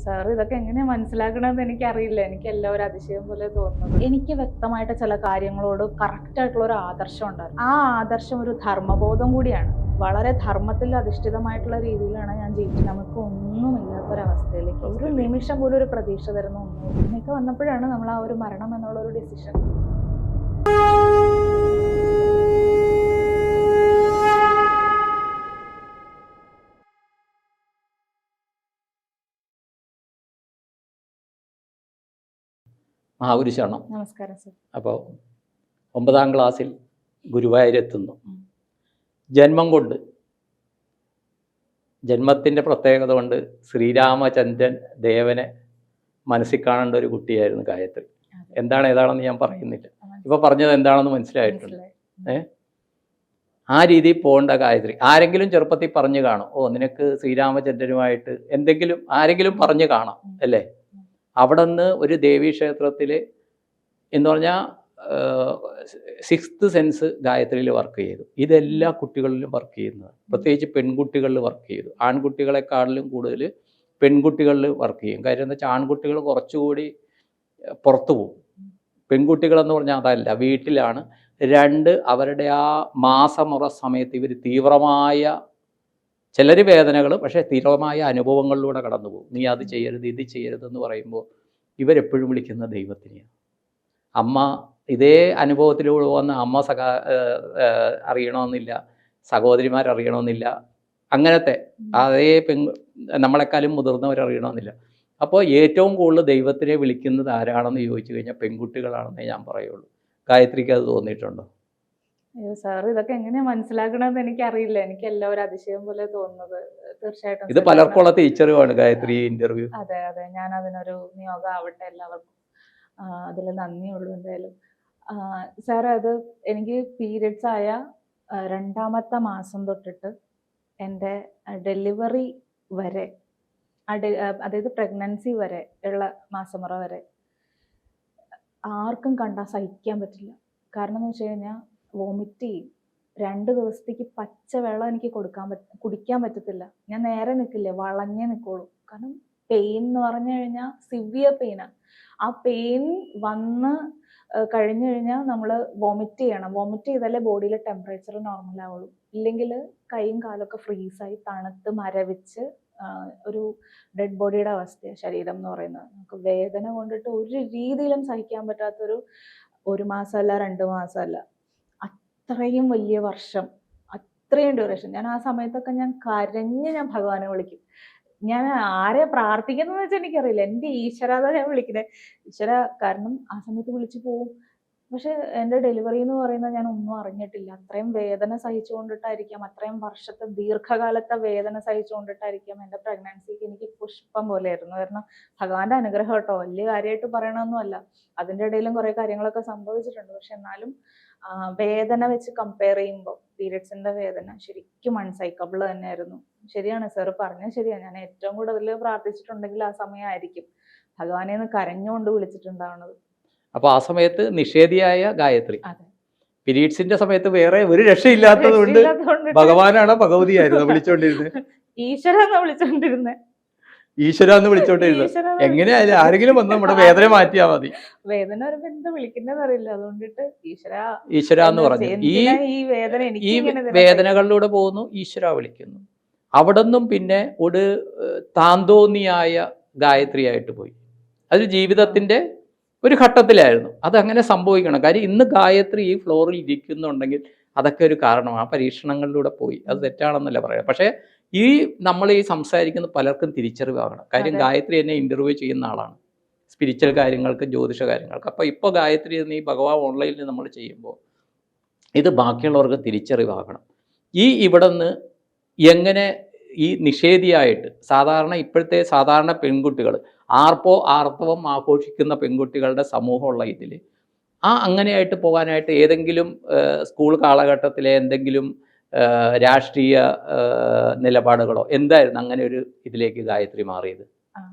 Sir ഇതൊക്കെ എങ്ങനെയാ മനസ്സിലാക്കണമെന്ന് എനിക്കറിയില്ല. എനിക്ക് എല്ലാം ഒരു അതിശയം പോലെ തോന്നുന്നത്. എനിക്ക് വ്യക്തമായിട്ട് ചില കാര്യങ്ങളോട് കറക്റ്റ് ആയിട്ടുള്ള ഒരു ആദർശം ഉണ്ടായിരുന്നു. ആ ആദർശം ഒരു ധർമ്മബോധം കൂടിയാണ്. വളരെ ധർമ്മത്തിൽ അധിഷ്ഠിതമായിട്ടുള്ള രീതിയിലാണ് ഞാൻ ജീവിച്ചത്. നമുക്ക് ഒന്നുമില്ലാത്തൊരവസ്ഥയിലേക്ക് ഒരു നിമിഷം പോലും ഒരു പ്രതീക്ഷ തരുന്ന ഒന്നും ഇങ്ങനെയൊക്കെ വന്നപ്പോഴാണ് നമ്മൾ ആ ഒരു മരണം എന്നുള്ള ഒരു ഡിസിഷൻ. മഹാപുരുഷാണ്. നമസ്കാരം സർ. അപ്പോൾ 9ാം ക്ലാസ്സിൽ ഗുരുവായൂരെത്തുന്നു. ജന്മം കൊണ്ട്, ജന്മത്തിൻ്റെ പ്രത്യേകത കൊണ്ട് ശ്രീരാമചന്ദ്രൻ ദേവനെ മനസ്സിൽ കാണേണ്ട ഒരു കുട്ടിയായിരുന്നു ഗായത്രി. ഏതാണെന്ന് ഞാൻ പറയുന്നില്ല. ഇപ്പോൾ പറഞ്ഞത് എന്താണെന്ന് മനസ്സിലായിട്ടുണ്ട്. ആ രീതിയിൽ പോകേണ്ട ഗായത്രി ആരെങ്കിലും ചെറുപ്പത്തിൽ പറഞ്ഞു കാണും, ഓ നിനക്ക് ശ്രീരാമചന്ദ്രനുമായിട്ട് എന്തെങ്കിലും ആരെങ്കിലും പറഞ്ഞു കാണാം അല്ലേ. അവിടെ നിന്ന് ഒരു ദേവീക്ഷേത്രത്തിൽ എന്ന് പറഞ്ഞാൽ 6th സെൻസ് ഗായത്രിയിൽ വർക്ക് ചെയ്തു. ഇതെല്ലാ കുട്ടികളിലും വർക്ക് ചെയ്യുന്നത്, പ്രത്യേകിച്ച് പെൺകുട്ടികളിൽ വർക്ക് ചെയ്തു. ആൺകുട്ടികളെക്കാളിലും കൂടുതൽ പെൺകുട്ടികളിൽ വർക്ക് ചെയ്യും. കാര്യം എന്താ വെച്ചാൽ ആൺകുട്ടികൾ കുറച്ചുകൂടി പുറത്തു പോകും, പെൺകുട്ടികളെന്ന് പറഞ്ഞാൽ അതല്ല, വീട്ടിലാണ്. 2 അവരുടെ ആ മാസമുറ സമയത്ത് ഇവർ തീവ്രമായ ചിലർ വേദനകൾ, പക്ഷേ തീവ്രമായ അനുഭവങ്ങളിലൂടെ കടന്നു പോകും. നീ അത് ചെയ്യരുത്, ഇത് ചെയ്യരുതെന്ന് പറയുമ്പോൾ ഇവരെപ്പോഴും വിളിക്കുന്ന ദൈവത്തിനെയാണ്. അമ്മ ഇതേ അനുഭവത്തിലൂടെ വന്ന അമ്മ അറിയണമെന്നില്ല, സഹോദരിമാരറിയണമെന്നില്ല, അങ്ങനത്തെ അതേ നമ്മളെക്കാളും മുതിർന്നവരറിയണമെന്നില്ല. അപ്പോൾ ഏറ്റവും കൂടുതൽ ദൈവത്തിനെ വിളിക്കുന്നത് ആരാണെന്ന് ചോദിച്ചു കഴിഞ്ഞാൽ പെൺകുട്ടികളാണെന്നേ ഞാൻ പറയുള്ളൂ. ഗായത്രിക്ക് അത് തോന്നിയിട്ടുണ്ടോ? സാർ ഇതൊക്കെ എങ്ങനെയാ മനസ്സിലാക്കണമെന്ന് എനിക്കറിയില്ല. എനിക്ക് എല്ലാം ഒരു അതിശയം പോലെ തോന്നുന്നത്. തീർച്ചയായിട്ടും ഇത് പലർക്കുള്ള തിരിച്ചറിവാണ് ഗായത്രി ഇന്റർവ്യൂ. അതെ, ഞാൻ അതിനൊരു നിയോഗം ആവട്ടെ എല്ലാവർക്കും. അതിൽ നന്ദിയുള്ളൂ എന്തായാലും. സാർ, അത് എനിക്ക് പീരിയഡ്സ് ആയ 2ാമത്തെ മാസം തൊട്ടിട്ട് എൻ്റെ ഡെലിവറി വരെ, അതായത് പ്രഗ്നൻസി വരെ ഉള്ള മാസമുറ വരെ ആർക്കും കണ്ടാൽ സഹിക്കാൻ പറ്റില്ല. കാരണം എന്ന് വെച്ച് കഴിഞ്ഞാൽ വോമിറ്റ് ചെയ്യും. 2 ദിവസത്തേക്ക് പച്ചവെള്ളം എനിക്ക് കുടിക്കാൻ പറ്റത്തില്ല. ഞാൻ നേരെ നിൽക്കില്ല, വളഞ്ഞേ നിൽക്കുള്ളൂ. കാരണം പെയിൻ എന്ന് പറഞ്ഞു കഴിഞ്ഞാൽ സിവിയർ പെയിനാണ്. ആ പെയിൻ വന്ന് കഴിഞ്ഞു കഴിഞ്ഞാൽ നമ്മൾ വോമിറ്റ് ചെയ്യണം. വോമിറ്റ് ചെയ്താലേ ബോഡിയിലെ ടെമ്പറേച്ചർ നോർമൽ ആവുള്ളൂ. ഇല്ലെങ്കിൽ കൈയും കാലൊക്കെ ഫ്രീസായി തണുത്ത് മരവിച്ച് ഒരു ഡെഡ് ബോഡിയുടെ അവസ്ഥയാണ് ശരീരം എന്ന് പറയുന്നത്. നമുക്ക് വേദന കൊണ്ടിട്ട് ഒരു രീതിയിലും സഹിക്കാൻ പറ്റാത്തൊരു 1 മാസമല്ല 2 മാസമല്ല, അത്രയും വലിയ വർഷം, അത്രയും ഡ്യൂറേഷൻ. ഞാൻ ആ സമയത്തൊക്കെ ഞാൻ കരഞ്ഞ് ഞാൻ ഭഗവാനെ വിളിക്കും. ഞാൻ ആരെ പ്രാർത്ഥിക്കുന്നതെന്ന് വെച്ചാൽ എനിക്കറിയില്ല. എൻ്റെ ഈശ്വരാതാ ഞാൻ വിളിക്കുന്നത്. ഈശ്വര, കാരണം ആ സമയത്ത് വിളിച്ചു പോവും. പക്ഷെ എൻ്റെ ഡെലിവറി എന്ന് പറയുന്നത് ഞാൻ ഒന്നും അറിഞ്ഞിട്ടില്ല. അത്രയും വേദന സഹിച്ചുകൊണ്ടിട്ടായിരിക്കാം, അത്രയും വർഷത്തെ ദീർഘകാലത്തെ വേദന സഹിച്ചുകൊണ്ടിട്ടായിരിക്കാം എൻ്റെ പ്രഗ്നൻസിക്ക് എനിക്ക് പുഷ്പം പോലെയായിരുന്നു. കാരണം ഭഗവാന്റെ അനുഗ്രഹം കേട്ടോ, വലിയ കാര്യമായിട്ട് പറയണമെന്നല്ല. അതിൻ്റെ ഇടയിലും കുറേ കാര്യങ്ങളൊക്കെ സംഭവിച്ചിട്ടുണ്ട്. പക്ഷെ എന്നാലും വേദന വെച്ച് കമ്പയർ ചെയ്യുമ്പോൾ പീരിയഡ്സിൻ്റെ വേദന ശരിക്കും അൺസൈക്കബിൾ തന്നെയായിരുന്നു. ശരിയാണ് സാർ പറഞ്ഞത്, ശരിയാണ്. ഞാൻ ഏറ്റവും കൂടുതൽ പ്രാർത്ഥിച്ചിട്ടുണ്ടെങ്കിൽ ആ സമയമായിരിക്കും ഭഗവാനെ ഒന്ന് കരഞ്ഞുകൊണ്ട് വിളിച്ചിട്ടുണ്ടാവുന്നത്. അപ്പൊ ആ സമയത്ത് നിഷേധിയായ ഗായത്രി പീരീഡ്സിന്റെ സമയത്ത് വേറെ ഒരു രക്ഷയില്ലാത്തത് കൊണ്ട് ഭഗവാനാണ് ഭഗവതിയായിരുന്നു വിളിച്ചോണ്ടിരുന്നത്. ഈശ്വര എന്ന് വിളിച്ചോണ്ടിരുന്നത്. എങ്ങനെയായാലും ആരെങ്കിലും വന്ന് നമ്മുടെ വേദന മാറ്റിയാൽ മതി. വേദന വരുമ്പോ എന്താ വിളിക്കുന്നത് അറിയില്ല, അതുകൊണ്ടിട്ട് ഈശ്വര എന്ന് പറഞ്ഞു. ഈ വേദനകളിലൂടെ പോകുന്നു, ഈശ്വര വിളിക്കുന്നു. അവിടെ നിന്നും പിന്നെ ഒരു താന്തോന്നിയായ ഗായത്രിയായിട്ട് പോയി. അത് ജീവിതത്തിന്റെ ഒരു ഘട്ടത്തിലായിരുന്നു. അതങ്ങനെ സംഭവിക്കണം. കാര്യം ഇന്ന് ഗായത്രി ഈ ഫ്ലോറിൽ ഇരിക്കുന്നുണ്ടെങ്കിൽ അതൊക്കെ ഒരു കാരണമാണ്. ആ പരീക്ഷണങ്ങളിലൂടെ പോയി. അത് തെറ്റാണെന്നല്ല പറയാം. പക്ഷേ നമ്മൾ ഈ സംസാരിക്കുന്ന പലർക്കും തിരിച്ചറിവാകണം. കാര്യം ഗായത്രി എന്നെ ഇൻ്റർവ്യൂ ചെയ്യുന്ന ആളാണ്, സ്പിരിച്വൽ കാര്യങ്ങൾക്ക്, ജ്യോതിഷ കാര്യങ്ങൾക്ക്. അപ്പോൾ ഇപ്പോൾ ഗായത്രി എന്ന് ഈ ഭഗവാൻ ഓൺലൈനിൽ നമ്മൾ ചെയ്യുമ്പോൾ ഇത് ബാക്കിയുള്ളവർക്ക് തിരിച്ചറിവാകണം. ഇവിടെ നിന്ന് എങ്ങനെ ഈ നിഷേധിയായിട്ട് ഇപ്പോഴത്തെ സാധാരണ പെൺകുട്ടികൾ ആർത്തവം ആഘോഷിക്കുന്ന പെൺകുട്ടികളുടെ സമൂഹമുള്ള ഇതിൽ അങ്ങനെയായിട്ട് പോകാനായിട്ട് ഏതെങ്കിലും സ്കൂൾ കാലഘട്ടത്തിലെ എന്തെങ്കിലും രാഷ്ട്രീയ നിലപാടുകളോ എന്തായിരുന്നു അങ്ങനെ ഒരു ഇതിലേക്ക് ഗായത്രി മാറിയത്?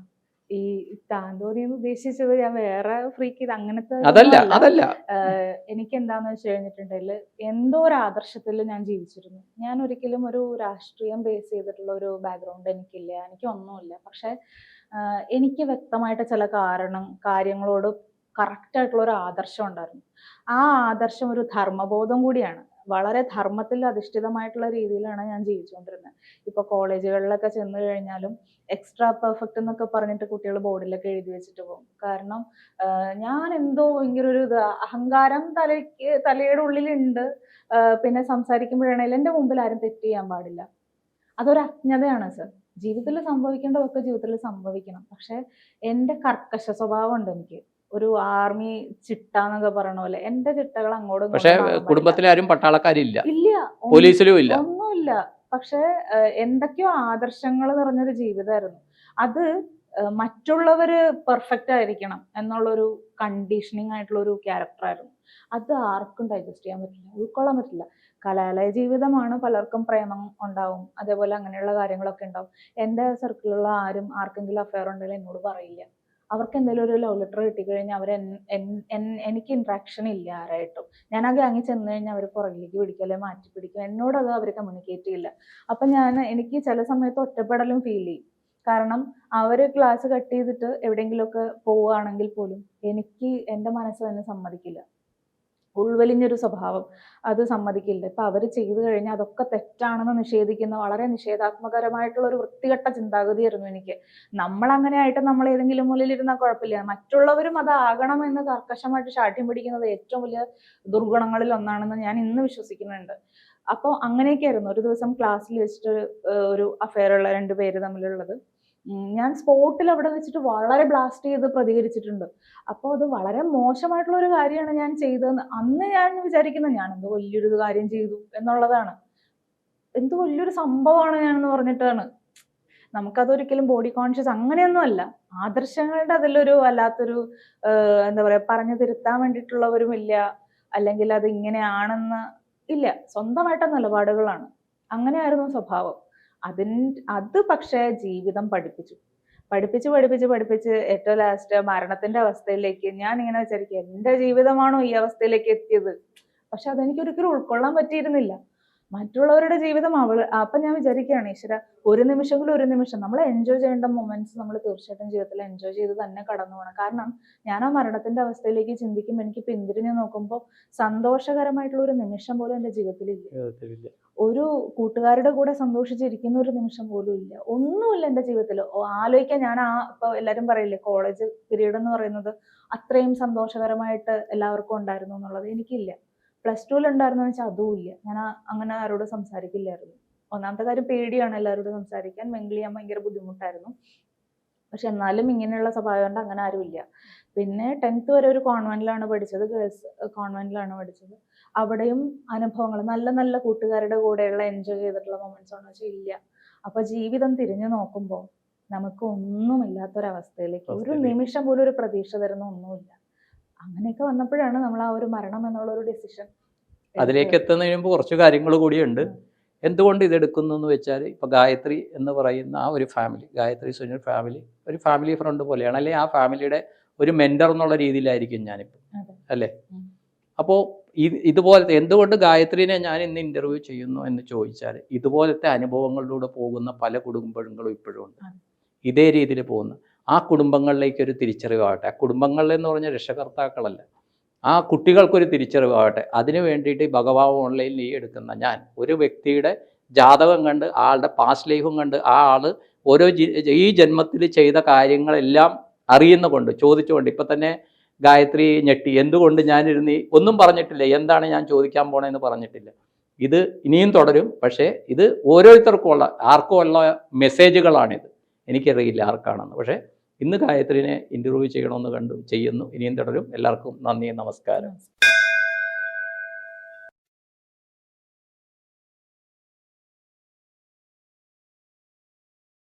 ഈ താന്തോന്നി ഉദ്ദേശിച്ചത് ഞാൻ വേറെ ഫ്രീക്ക് ഇത് അങ്ങനത്തെ അതല്ല. എനിക്ക് എന്താന്ന് വെച്ച് കഴിഞ്ഞിട്ടുണ്ടെങ്കിൽ എന്തോ ഒരു ആദർശത്തിൽ ഞാൻ ജീവിച്ചിരുന്നു. ഞാൻ ഒരിക്കലും ഒരു രാഷ്ട്രീയം ബേസ് ചെയ്തിട്ടുള്ള ഒരു ബാക്ക്ഗ്രൗണ്ട് എനിക്കില്ല, എനിക്കൊന്നുമില്ല. പക്ഷെ എനിക്ക് വ്യക്തമായിട്ട് ചില കാര്യങ്ങളോട് കറക്റ്റായിട്ടുള്ള ഒരു ആദർശം ഉണ്ടായിരുന്നു. ആ ആദർശം ഒരു ധർമ്മബോധം കൂടിയാണ്. വളരെ ധർമ്മത്തിൽ അധിഷ്ഠിതമായിട്ടുള്ള രീതിയിലാണ് ഞാൻ ജീവിച്ചുകൊണ്ടിരുന്നത്. ഇപ്പോൾ കോളേജുകളിലൊക്കെ ചെന്ന് കഴിഞ്ഞാലും എക്സ്ട്രാ പെർഫെക്റ്റ് എന്നൊക്കെ പറഞ്ഞിട്ട് കുട്ടികൾ ബോർഡിലൊക്കെ എഴുതി വെച്ചിട്ട് പോകും. കാരണം ഞാൻ എന്തോ ഭയങ്കര ഒരു അഹങ്കാരം തലയുടെ ഉള്ളിലുണ്ട്. പിന്നെ സംസാരിക്കുമ്പോഴാണെങ്കിലും എൻ്റെ മുമ്പിൽ ആരും തെറ്റ് ചെയ്യാൻ പാടില്ല. അതൊരു അജ്ഞതയാണ് സർ. ജീവിതത്തിൽ സംഭവിക്കേണ്ടതൊക്കെ ജീവിതത്തിൽ സംഭവിക്കണം. പക്ഷെ എൻ്റെ കർക്കശ സ്വഭാവം ഉണ്ട് എനിക്ക്. ഒരു ആർമി ചിട്ട എന്നൊക്കെ പറയണ പോലെ എൻ്റെ ചിട്ടകൾ അങ്ങോട്ടും പക്ഷേ കുടുംബത്തിലെ ആരും പട്ടാളക്കാരില്ല, ഇല്ല, പോലീസിലും ഇല്ല, ഒന്നുമില്ല. പക്ഷെ എന്തൊക്കെയോ ആദർശങ്ങൾ നിറഞ്ഞൊരു ജീവിതമായിരുന്നു അത്. മറ്റുള്ളവര് പെർഫെക്റ്റ് ആയിരിക്കണം എന്നുള്ളൊരു കണ്ടീഷനിങ് ആയിട്ടുള്ള ഒരു ക്യാരക്ടറായിരുന്നു. അത് ആർക്കും ഡൈജസ്റ്റ് ചെയ്യാൻ പറ്റില്ല, ഉൾക്കൊള്ളാൻ പറ്റില്ല. കലാലയ ജീവിതമാണ്, പലർക്കും പ്രേമം ഉണ്ടാവും, അതേപോലെ അങ്ങനെയുള്ള കാര്യങ്ങളൊക്കെ ഉണ്ടാവും. എൻ്റെ സർക്കിളിലുള്ള ആർക്കെങ്കിലും അഫെയർ ഉണ്ടെങ്കിൽ എന്നോട് പറയില്ല. അവർക്ക് എന്തെങ്കിലും ഒരു ലവ് ലെറ്റർ കിട്ടിക്കഴിഞ്ഞാൽ എനിക്ക് ഇൻട്രാക്ഷൻ ഇല്ല ആരായിട്ടും. ഞാൻ ആ ഗ്യാങ്ങിൽ ചെന്ന് കഴിഞ്ഞാൽ അവർ പുറകിലേക്ക് പിടിക്കും, അല്ലെങ്കിൽ മാറ്റി പിടിക്കും. എന്നോടത് അവർ കമ്മ്യൂണിക്കേറ്റ് ചെയ്യില്ല. അപ്പം എനിക്ക് ചില സമയത്ത് ഒറ്റപ്പെടലും ഫീൽ ചെയ്യും. കാരണം അവർ ക്ലാസ് കട്ട് ചെയ്തിട്ട് എവിടെയെങ്കിലുമൊക്കെ പോവുകയാണെങ്കിൽ പോലും എനിക്ക് എൻ്റെ മനസ്സ് തന്നെ സമ്മതിക്കില്ല. ഉൾവലിഞ്ഞൊരു സ്വഭാവം, അത് സമ്മതിക്കില്ല. ഇപ്പം അവർ ചെയ്തു കഴിഞ്ഞാൽ അതൊക്കെ തെറ്റാണെന്ന് നിഷേധിക്കുന്ന വളരെ നിഷേധാത്മകരമായിട്ടുള്ള ഒരു വൃത്തികെട്ട ചിന്താഗതിയായിരുന്നു എനിക്ക്. നമ്മളങ്ങനെ ആയിട്ട് നമ്മൾ ഏതെങ്കിലും മുന്നിലിരുന്നാൽ കുഴപ്പമില്ല, മറ്റുള്ളവരും അതാകണമെന്ന് കർക്കശമായിട്ട് ശാഠ്യം പിടിക്കുന്നത് ഏറ്റവും വലിയ ദുർഗുണങ്ങളിൽ ഒന്നാണെന്ന് ഞാൻ ഇന്ന് വിശ്വസിക്കുന്നുണ്ട്. അപ്പോൾ അങ്ങനെയൊക്കെ ആയിരുന്നു. ഒരു ദിവസം ക്ലാസ്സിൽ വെച്ചിട്ട് ഒരു അഫെയർ ഉള്ള 2 പേര് തമ്മിലുള്ളത് ഞാൻ സ്പോട്ടിൽ അവിടെ വെച്ചിട്ട് വളരെ ബ്ലാസ്റ്റ് ചെയ്ത് പ്രതികരിച്ചിട്ടുണ്ട്. അപ്പോൾ അത് വളരെ മോശമായിട്ടുള്ള ഒരു കാര്യമാണ് ഞാൻ ചെയ്തതെന്ന് അന്ന് ഞാൻ വിചാരിക്കുന്നത്. ഞാൻ എന്തോ വലിയൊരു കാര്യം ചെയ്തു എന്നുള്ളതാണ്, എന്തോ വലിയൊരു സംഭവമാണ് ഞാനെന്ന് പറഞ്ഞിട്ടാണ്. നമുക്കതൊരിക്കലും ബോഡി കോൺഷ്യസ് അങ്ങനെയൊന്നും അല്ല. ആദർശങ്ങളുടെ അതിലൊരു വല്ലാത്തൊരു എന്താ പറയാ, പറഞ്ഞു തിരുത്താൻ വേണ്ടിയിട്ടുള്ളവരുമില്ല, അല്ലെങ്കിൽ അത് ഇങ്ങനെയാണെന്ന് ഇല്ല. സ്വന്തമായിട്ട് നിലപാടുകളാണ്. അങ്ങനെയായിരുന്നു സ്വഭാവം. അത് പക്ഷേ ജീവിതം പഠിപ്പിച്ച് ഏറ്റവും ലാസ്റ്റ് മരണത്തിന്റെ അവസ്ഥയിലേക്ക് ഞാൻ ഇങ്ങനെ വിചാരിക്കുക, എൻ്റെ ജീവിതമാണോ ഈ അവസ്ഥയിലേക്ക് എത്തിയത്? പക്ഷെ അതെനിക്കൊരിക്കലും ഉൾക്കൊള്ളാൻ പറ്റിയിരുന്നില്ല. മറ്റുള്ളവരുടെ ജീവിതം അപ്പൊ ഞാൻ വിചാരിക്കുകയാണ്, ഈശ്വര, ഒരു നിമിഷം നമ്മൾ എൻജോയ് ചെയ്യേണ്ട മൊമെന്റ്സ് നമ്മൾ തീർച്ചയായിട്ടും ജീവിതത്തിൽ എൻജോയ് ചെയ്ത് തന്നെ കടന്നു പോകണം. കാരണം ഞാൻ ആ മരണത്തിന്റെ അവസ്ഥയിലേക്ക് ചിന്തിക്കുമ്പോൾ എനിക്ക് പിന്തിരിഞ്ഞ് നോക്കുമ്പോൾ സന്തോഷകരമായിട്ടുള്ള ഒരു നിമിഷം പോലും എൻ്റെ ജീവിതത്തിലില്ല. ഒരു കൂട്ടുകാരുടെ കൂടെ സന്തോഷിച്ചിരിക്കുന്ന ഒരു നിമിഷം പോലും ഇല്ല. ഒന്നുമില്ല എൻ്റെ ജീവിതത്തിൽ. ആലോചിക്കാൻ ഞാൻ ഇപ്പൊ എല്ലാവരും പറയില്ലേ, കോളേജ് പീരീഡ് എന്ന് പറയുന്നത് അത്രയും സന്തോഷകരമായിട്ട് എല്ലാവർക്കും ഉണ്ടായിരുന്നു എന്നുള്ളത്. എനിക്കില്ല. +2 ഉണ്ടായിരുന്നു വെച്ചാൽ അതും ഇല്ല. ഞാൻ അങ്ങനെ ആരോടും സംസാരിക്കില്ലായിരുന്നു. ഒന്നാമത്തെ കാര്യം പേടിയാണ് എല്ലാവരോടും സംസാരിക്കാൻ, മിങ്കിൾ ചെയ്യാൻ ഭയങ്കര ബുദ്ധിമുട്ടായിരുന്നു. പക്ഷെ എന്നാലും ഇങ്ങനെയുള്ള സ്വഭാവം കൊണ്ട് അങ്ങനെ ആരും ഇല്ല. പിന്നെ 10th വരെ ഒരു കോൺവെന്റിലാണ് പഠിച്ചത്, ഗേൾസ് കോൺവെന്റിലാണ് പഠിച്ചത്. അവിടെയും അനുഭവങ്ങൾ, നല്ല നല്ല കൂട്ടുകാരുടെ കൂടെയുള്ള എൻജോയ് ചെയ്തിട്ടുള്ള മൊമെന്റ്സ് ആണെന്ന് വെച്ചാൽ ഇല്ല. അപ്പൊ ജീവിതം തിരിഞ്ഞു നോക്കുമ്പോൾ നമുക്ക് ഒന്നുമില്ലാത്തൊരവസ്ഥയിലേക്ക്, ഒരു നിമിഷം പോലും ഒരു പ്രതീക്ഷ തരുന്ന ഒന്നുമില്ല. അങ്ങനെയൊക്കെ വന്നപ്പോഴാണ് നമ്മൾ ആ ഒരു മരണം എന്നുള്ള ഒരു ഡിസിഷൻ. അതിലേക്ക് എത്തുന്നതിന് മുമ്പ് കുറച്ച് കാര്യങ്ങൾ കൂടിയുണ്ട്. എന്തുകൊണ്ട് ഇതെടുക്കുന്നു എന്ന് വെച്ചാൽ, ഇപ്പൊ ഗായത്രി എന്ന് പറയുന്ന ആ ഒരു ഫാമിലി, ഗായത്രി സുനിൽ ഫാമിലി ഒരു ഫാമിലി ഫ്രണ്ട് പോലെയാണ്, അല്ലെ ആ ഫാമിലിയുടെ ഒരു മെന്റർ എന്നുള്ള രീതിയിലായിരിക്കും ഞാനിപ്പോൾ, അല്ലേ? അപ്പോൾ ഇതുപോലത്തെ, എന്തുകൊണ്ട് ഗായത്രിനെ ഞാൻ ഇന്ന് ഇന്റർവ്യൂ ചെയ്യുന്നു എന്ന് ചോദിച്ചാൽ, ഇതുപോലത്തെ അനുഭവങ്ങളിലൂടെ പോകുന്ന പല കുടുംബങ്ങളും ഇപ്പോഴും ഉണ്ട്. ഇതേ രീതിയിൽ പോകുന്ന ആ കുടുംബങ്ങളിലേക്ക് ഒരു തിരിച്ചറിവാകട്ടെ. ആ കുടുംബങ്ങളിലെന്ന് പറഞ്ഞാൽ രക്ഷകർത്താക്കളല്ല, ആ കുട്ടികൾക്കൊരു തിരിച്ചറിവാകട്ടെ. അതിനു വേണ്ടിയിട്ട് ഭഗവാൻ ഓൺലൈനിൽ ഈ എടുക്കുന്ന ഞാൻ ഒരു വ്യക്തിയുടെ ജാതകം കണ്ട്, ആളുടെ പാസ്റ്റ് ലൈഫും കണ്ട്, ആ ആൾ ഓരോ ഈ ജന്മത്തിൽ ചെയ്ത കാര്യങ്ങളെല്ലാം അറിയുന്നതുകൊണ്ട്, ചോദിച്ചുകൊണ്ട്, ഇപ്പം തന്നെ ഗായത്രി ഞെട്ടി, എന്തുകൊണ്ട് ഞാനിരുന്ന് ഒന്നും പറഞ്ഞിട്ടില്ല, എന്താണ് ഞാൻ ചോദിക്കാൻ പോണേന്ന് പറഞ്ഞിട്ടില്ല. ഇത് ഇനിയും തുടരും. പക്ഷേ ഇത് ഓരോരുത്തർക്കും ഉള്ള, ആർക്കും ഉള്ള മെസ്സേജുകളാണിത്. എനിക്കറിയില്ല ആർക്കാണെന്ന്. പക്ഷേ ഇന്ന് ഗായത്രിനെ ഇൻ്റർവ്യൂ ചെയ്യണമെന്ന് കണ്ടു, ചെയ്യുന്നു. ഇനിയും തുടരും. എല്ലാവർക്കും നന്ദി, നമസ്കാരം.